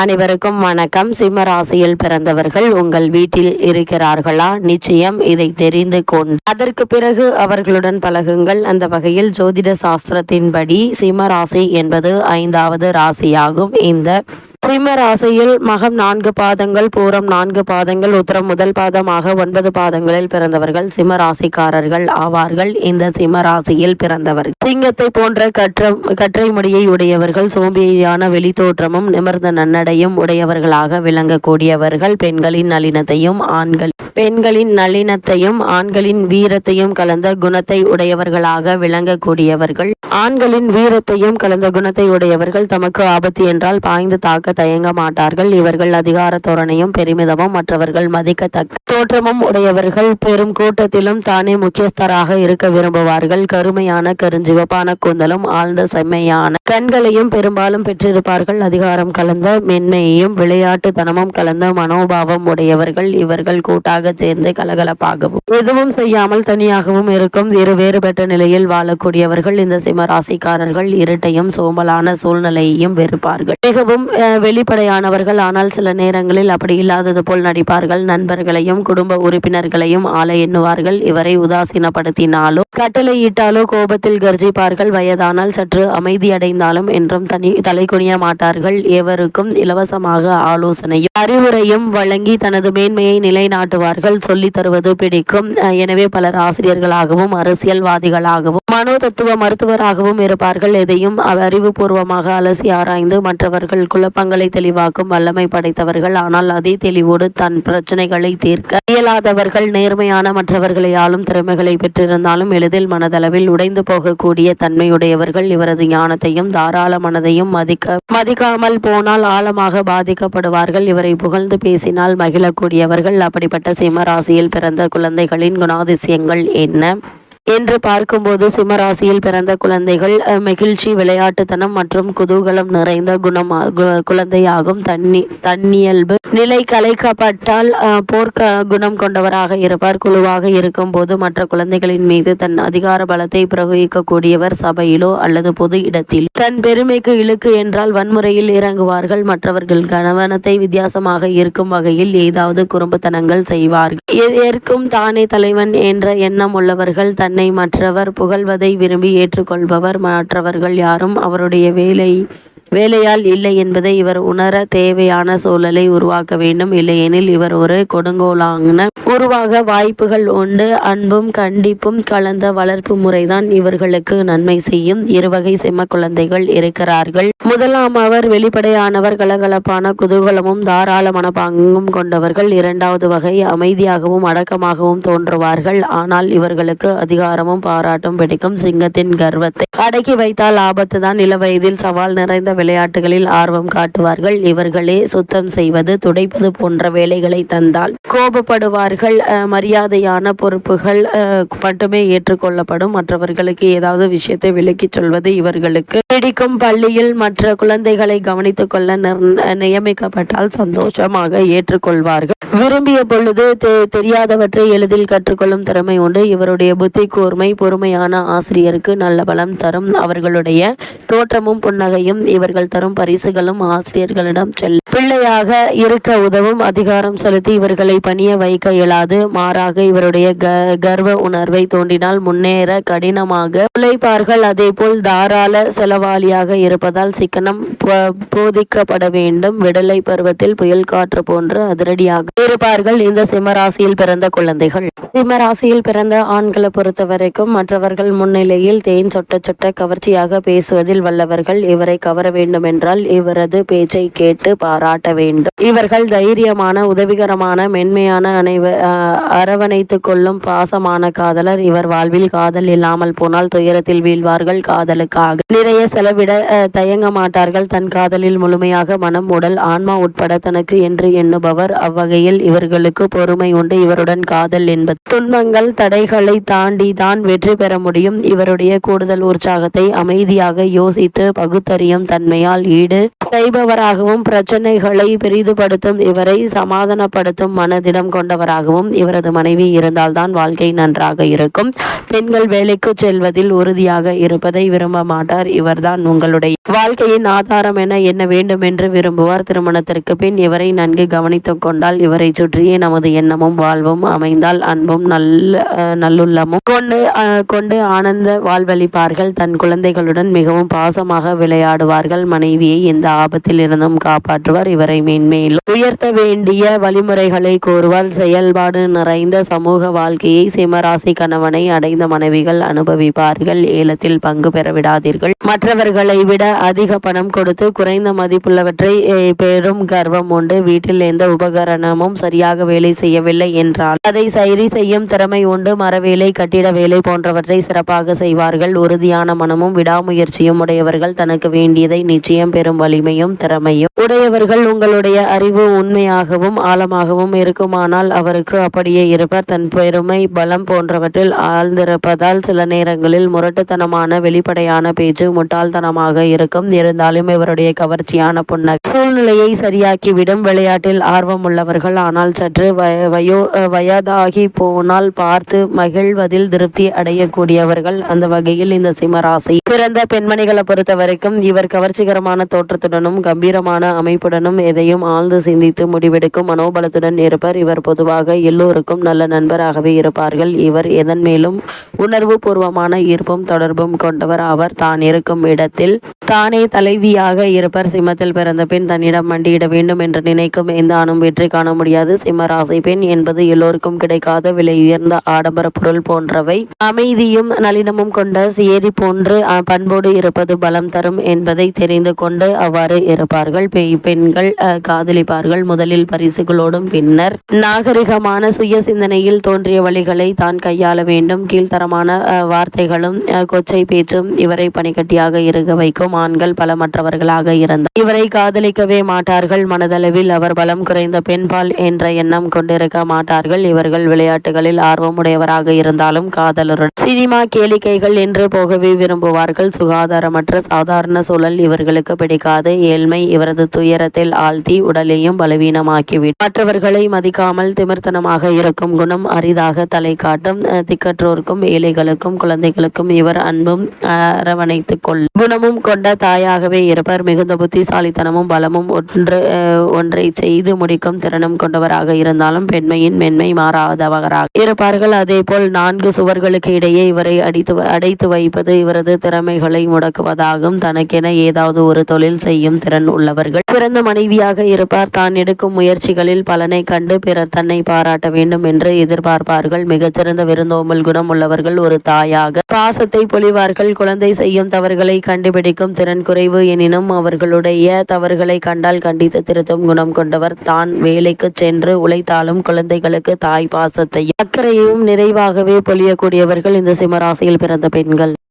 அனைவருக்கும் வணக்கம். சிம்ம ராசியில் பிறந்தவர்கள் உங்கள் வீட்டில் இருக்கிறார்களா? நிச்சயம் இதை தெரிந்து கொண்டு அதற்கு பிறகு அவர்களுடன் பழகுங்கள். அந்த வகையில் ஜோதிட சாஸ்திரத்தின்படி சிம்ம ராசி என்பது 5வது ராசியாகும். இந்த சிம்ம ராசியில் மகம் 4 பாதங்கள், பூரம் 4 பாதங்கள், உத்திரம் முதல் பாதமாக 9 பாதங்களில் பிறந்தவர்கள் சிம்ம ராசிக்காரர்கள் ஆவார்கள். இந்த சிம்ம ராசியில் பிறந்தவர்கள் சிங்கத்தை போன்ற கற்றை முடியை உடையவர்கள், சோம்பேறியான வெளித்தோற்றமும் நிமிர்ந்த நன்னடையும் உடையவர்களாக விளங்கக்கூடியவர்கள். பெண்களின் நளினத்தையும் ஆண்களின் வீரத்தையும் கலந்த குணத்தை உடையவர்களாக விளங்கக்கூடியவர்கள். ஆண்களின் வீரத்தையும் கலந்த குணத்தை உடையவர்கள். தமக்கு ஆபத்து என்றால் பாய்ந்து தாக்க தயங்க மாட்டார்கள். இவர்கள் அதிகார தோரணையும் பெருமிதமும் மற்றவர்கள் மதிக்கத்தக்க தோற்றமும் உடையவர்கள். பெரும் கூட்டத்திலும் தானே முக்கியஸ்தராக இருக்க விரும்புவார்கள். கருமையான கருஞ்சிவப்பான கூந்தலும் ஆழ்ந்த செம்மையான கண்களையும் பெரும்பாலும் பெற்றிருப்பார்கள். அதிகாரம் கலந்த மென்மையையும் விளையாட்டுத்தனமும் கலந்த மனோபாவம் உடையவர்கள். இவர்கள் கூட்டாக சேர்ந்து கலகலப்பாகவும் எதுவும் செய்யாமல் தனியாகவும் இருக்கும் இரு வேறுபட்ட நிலையில் வாழக்கூடியவர்கள். இந்த சிம்ம ராசிக்காரர்கள் இருட்டையும் சோம்பலான சூழ்நிலையையும் வெறுப்பார்கள். மிகவும் வெளிப்படையானவர்கள். ஆனால் சில நேரங்களில் அப்படி இல்லாதது போல் நடிப்பார்கள். நண்பர்களையும் குடும்ப உறுப்பினர்களையும் ஆள எண்ணுவார்கள். இவரை உதாசீனப்படுத்தினாலோ கட்டளையிட்டாலோ கோபத்தில் கர்ஜிப்பார்கள். வயதானால் சற்று அமைதியடைந்தாலும் என்றும் தலை குனிய மாட்டார்கள். எவருக்கும் இலவசமாக ஆலோசனையும் அறிவுரையும் வழங்கி தனது மேன்மையை நிலைநாட்டுவார்கள். சொல்லி தருவது பிடிக்கும். எனவே பலர் ஆசிரியர்களாகவும் அரசியல்வாதிகளாகவும் மனோதத்துவ மருத்துவராகவும் இருப்பார்கள். எதையும் அறிவுபூர்வமாக அலசி ஆராய்ந்து மற்றவர்கள் குழப்பங்களை தெளிவாக்கும் வல்லமை படைத்தவர்கள். ஆனால் அதே தெளிவோடு தன் பிரச்சனைகளை தீர்க்க இயலாதவர்கள். நேர்மையான மற்றவர்களை ஆளும் திறமைகளை பெற்றிருந்தாலும் எளிதில் மனதளவில் உடைந்து போகக்கூடிய தன்மையுடையவர்கள். இவரது ஞானத்தையும் தாராள மனதையும் மதிக்காமல் போனால் ஆழமாக பாதிக்கப்படுவார்கள். இவரை புகழ்ந்து பேசினால் மகிழக்கூடியவர்கள். அப்படிப்பட்ட சிம்ம ராசியில் பிறந்த குழந்தைகளின் குணாதிசயங்கள் என்ன என்று பார்க்கும்போது சிம்ம ராசியில் பிறந்த குழந்தைகள் மகிழ்ச்சி, விளையாட்டுத்தனம் மற்றும் குதூகலம் நிறைந்த குழந்தையாகும். தன்னியல்பு நிலை கலைக்கப்பட்டால் போர்க்க குணம் கொண்டவராக இருப்பார். குழுவாக இருக்கும் போது மற்ற குழந்தைகளின் மீது தன் அதிகார பலத்தை பிரயோகிக்கக்கூடியவர். சபையிலோ அல்லது பொது இடத்தில் தன் பெருமைக்கு இழுக்கு என்றால் வன்முறையில் இறங்குவார்கள். மற்றவர்கள் கவனத்தை வித்தியாசமாக இருக்கும் வகையில் ஏதாவது குறும்புத்தனங்கள் செய்வார்கள். எதற்கும் தானே தலைவன் என்ற எண்ணம் உள்ளவர்கள். தன்னை மற்றவர் புகழ்வதை விரும்பி ஏற்றுக்கொள்பவர். மற்றவர்கள் யாரும் அவருடைய வேலையால் இல்லை என்பதை இவர் உணர தேவையான சூழலை உருவாக்க வேண்டும். இல்லையெனில் இவர் ஒரு கொடுங்கோலான உருவாக வாய்ப்புகள் உண்டு. அன்பும் கண்டிப்பும் கலந்த வளர்ப்பு முறைதான் இவர்களுக்கு நன்மை செய்யும். இருவகை சிம்ம குழந்தைகள் இருக்கிறார்கள். முதலாம் அவர் வெளிப்படையானவர், கலகலப்பான குதூகலமும் தாராள மனப்பாங்கும் கொண்டவர்கள். இரண்டாவது வகை அமைதியாகவும் அடக்கமாகவும் தோன்றுவார்கள். ஆனால் இவர்களுக்கு அதிகாரமும் பாராட்டும் பிடிக்கும். சிங்கத்தின் கர்வத்தை அடக்கி வைத்தால் ஆபத்து தான். இள வயதில் சவால் நிறைந்த விளையாட்டுகளில் ஆர்வம் காட்டுவார்கள். இவர்களே சுத்தம் செய்வது, துடைப்பது போன்ற வேலைகளை தந்தால் கோபப்படுவார்கள். மரியாதையான பொறுப்புகள் மட்டுமே ஏற்றுக்கொள்ளப்படும். மற்றவர்களுக்கு ஏதாவது விஷயத்தை விலக்கிச் சொல்வது இவர்களுக்கு பிடிக்கும். பள்ளியில் மற்ற குழந்தைகளை கவனித்துக் கொள்ள நியமிக்கப்பட்டால் சந்தோஷமாக ஏற்றுக்கொள்வார்கள். விரும்பிய பொழுது தெரியாதவற்றை எளிதில் கற்றுக்கொள்ளும் திறமை உண்டு. இவருடைய புத்தி கூர்மை பொறுமையான ஆசிரியருக்கு நல்ல பலம் தரும். அவர்களுடைய தோற்றமும் புன்னகையும் இவர்கள் தரும் பரிசுகளும் ஆசிரியர்களிடம் பிள்ளையாக இருக்க உதவும். அதிகாரம் செலுத்தி இவர்களை பணிய வைக்க இயலாது. மாறாக இவருடைய கர்வ உணர்வை தோண்டினால் முன்னேற கடினமாக உழைப்பார்கள். அதே போல் தாராள செலவாளியாக இருப்பதால் சிக்கனம் போதிக்கப்பட வேண்டும். விடலை பருவத்தில் புயல் காற்று போன்று அதிரடியாக இருப்பார்கள். இந்த சிம்மராசியில் பிறந்த குழந்தைகள். சிம்மராசியில் பிறந்த ஆண்களை பொறுத்த வரைக்கும் மற்றவர்கள் முன்னிலையில் தேன் சொட்ட சொட்ட கவர்ச்சியாக பேசுவதில் வல்லவர்கள். இவரை கவர வேண்டும் என்றால் இவரது பேச்சை கேட்டு பாராட்ட வேண்டும். இவர்கள் தைரியமான, உதவிகரமான, மென்மையான, அரவணைத்துக் கொள்ளும் பாசமான காதலர். இவர் வாழ்வில் காதல் இல்லாமல் போனால் துயரத்தில் வீழ்வார்கள். காதலுக்காக நிறைய செலவிட தயங்க மாட்டார்கள். தன் காதலில் முழுமையாக மனம், உடல், ஆன்மா உட்பட தனக்கு என்று எண்ணுபவர். அவ்வகையில் இவர்களுக்கு பொறுமை உண்டு. இவருடன் காதல் என்பது துன்பங்கள் தடைகளை தாண்டி தான் வெற்றி பெற முடியும். இவருடைய கூடுதல் உற்சாகத்தை அமைதியாக யோசித்து பகுத்தறியும் தன்மையால் ஈடு செய்பவராகவும் பிரச்சனைகளை பெரிதுபடுத்தும் இவரை சமாதானப்படுத்தும் மனதிடம் கொண்டவராகவும் இவரது மனைவி இருந்தால்தான் வாழ்க்கை நன்றாக இருக்கும். பெண்கள் வேலைக்கு செல்வதில் உறுதியாக இருப்பதை விரும்ப மாட்டார். இவர்தான் உங்களுடைய வாழ்க்கையின் ஆதாரம் என்ன வேண்டும் என்று விரும்புவார். திருமணத்திற்கு பின் இவரை நன்கு கவனித்துக் கொண்டால் இவரை சுற்றியே நமது எண்ணமும் வாழ்வும் அமைந்தால் அன்பும் நல்லுள்ளமும் கொண்டு ஆனந்த வாழ்வளிப்பார்கள். தன் குழந்தைகளுடன் மிகவும் பாசமாக விளையாடுவார்கள். மனைவியை இந்த ஆபத்தில் இருந்தும் காப்பாற்றுவார். இவரை மேன்மேலும் உயர்த்த வேண்டிய வழிமுறைகளை கூறுவார். செயல்பாடு நிறைந்த சமூக வாழ்க்கையை சிம்மராசி கணவனை அடைந்த மனைவிகள் அனுபவிப்பார்கள். ஏலத்தில் பங்கு பெற விடாதீர்கள். மற்றவர்களை விட அதிக பணம் கொடுத்து குறைந்த மதிப்புள்ளவற்றை பெரும் கர்வம் உண்டு. வீட்டில் எந்த உபகரணமும் சரியாக வேலை செய்யவில்லை என்றால் அதை சரி செய்யும் திறமை உண்டு. மரவேலை, கட்டிட வேலை போன்றவற்றை சிறப்பாக செய்வார்கள். உறுதியான மனமும் விடாமுயற்சியும் உடையவர்கள். தனக்கு வேண்டியதை நிச்சயம் பெறும் வலிமையும் திறமையும் உடையவர்கள். உங்களுடைய அறிவு உண்மையாகவும் ஆழமாகவும் இருக்குமானால் அவருக்கு அப்படியே இருப்பார். தன் பெருமை, பலம் போன்றவற்றில் ஆழ்ந்திருப்பதால் சில நேரங்களில் முரட்டுத்தனமான வெளிப்படையான பேச்சு முட்டாள்தனமாக இருக்கும். இருந்தாலும் இவருடைய கவர்ச்சியான புன்னகை சூழ்நிலையை சரியாக்கிவிடும். விளையாட்டில் ஆர்வம் உள்ளவர்கள். ஆனால் சற்று வயதாகி போனால் பார்த்து மகிழ்வதில் திருப்தி அடையக்கூடியவர்கள். அந்த வகையில் இந்த சிம்மராசி பிறந்த பெண்மணிகளை பொறுத்த வரைக்கும் இவர் கவர்ச்சிகரமான தோற்றத்துடனும் கம்பீரமான அமைப்புடனும் எதையும் ஆழ்ந்து சிந்தித்து முடிவெடுக்கும் மனோபலத்துடன் இருப்பர். இவர் பொதுவாக எல்லோருக்கும் நல்ல நண்பராகவே இருப்பார்கள். இவர் எதன் மேலும் உணர்வு பூர்வமான ஈர்ப்பும் தொடர்பும் கொண்டவர். அவர் தான் இருக்கும் இடத்தில் தானே தலைவியாக இருப்பர். சிம்மத்தில் பிறந்த பெண் தன்னிடம் மண்டியிட வேண்டும் என்று நினைக்கும் எந்த ஆணும் வெற்றி காண முடியாது. சிம்மராசி பெண் என்பது எல்லோருக்கும் கிடைக்காத விலை உயர்ந்த ஆடம்பர பொருள் போன்றவை. அமைதியும் நளினமும் கொண்ட சேரி போன்று பண்போடு இருப்பது பலம் தரும் என்பதை தெரிந்து கொண்டு அவ்வாறு இருப்பார்கள். பெண்கள் காதலிப்பார்கள். முதலில் பரிசுகளோடும் பின்னர் நாகரிகமான சுய சிந்தனையில் தோன்றிய வழிகளை தான் கையாள வேண்டும். கீழ்த்தரமான வார்த்தைகளும் கொச்சை பேச்சும் இவரை பனிக்கட்டியாக இருக்க வைக்கும். ஆண்கள் பலமற்றவர்களாக இருந்தார் இவரை காதலிக்கவே மாட்டார்கள். மனதளவில் அவர் பலம் குறைந்த பெண்பால் என்ற எண்ணம் கொண்டிருக்க மாட்டார்கள். இவர்கள் விளையாட்டுகளில் ஆர்வமுடையவராக இருந்தாலும் காதலருடன் சினிமா, கேளிக்கைகள் என்று போகவே விரும்புவார்கள். சுகாதாரமற்ற சாதாரண சூழல் இவர்களுக்கு பிடிக்காது. ஏழ்மை இவரது துயரத்தில் ஆழ்த்தி உடலையும் பலவீனமாக்கிவிடும். மற்றவர்களை மதிக்காமல் திமிர்த்தனமாக இருக்கும் குணம் அரிதாக தலை காட்டும். திக்கற்றோருக்கும் ஏழைகளுக்கும் குழந்தைகளுக்கும் இவர் அன்பும் அரவணைத்துக் கொள்ளும் குணமும் கொண்ட தாயாகவே இருப்பார். மிகுந்த புத்திசாலித்தனமும் பலமும் ஒன்றை செய்து முடிக்கும் திறனும் கொண்டவராக இருந்தாலும் பெண்மையின் மென்மை மாறாதவராக இருப்பார்கள். அதேபோல் 4 சுவர்களுக்கு இடையே இவரை அடைத்து வைப்பது இவரது திறமைகளை முடக்குவதாகும். தனக்கென ஏதாவது ஒரு தொழில் செய்யும் திறன் உள்ளவர்கள். சிறந்த மனைவியாக இருப்பார். தான் எடுக்கும் முயற்சிகளில் பலனை கண்டு பிறர் தன்னை பாராட்ட வேண்டும் என்று எதிர்பார்ப்பார்கள். மிகச்சிறந்த விருந்தோம்பல் குணம் உள்ளவர்கள். ஒரு தாயாக பாசத்தை பொழிவார்கள். குழந்தை செய்யும் தவறுகளை கண்டுபிடிக்கும் திறன் குறைவு எனினும் அவர்களுடைய தவறுகளை கண்டால் கண்டித்து திருத்தும் குணம் கொண்டவர். தான் வேலைக்கு சென்று உழைத்தாலும் குழந்தைகளுக்கு தாய் பாசத்தையும் அக்கறையும் நிறைவாகவே பொழியக்கூடியவர்கள் இந்த சிம்மராசியில் பிறந்த பெண்கள்.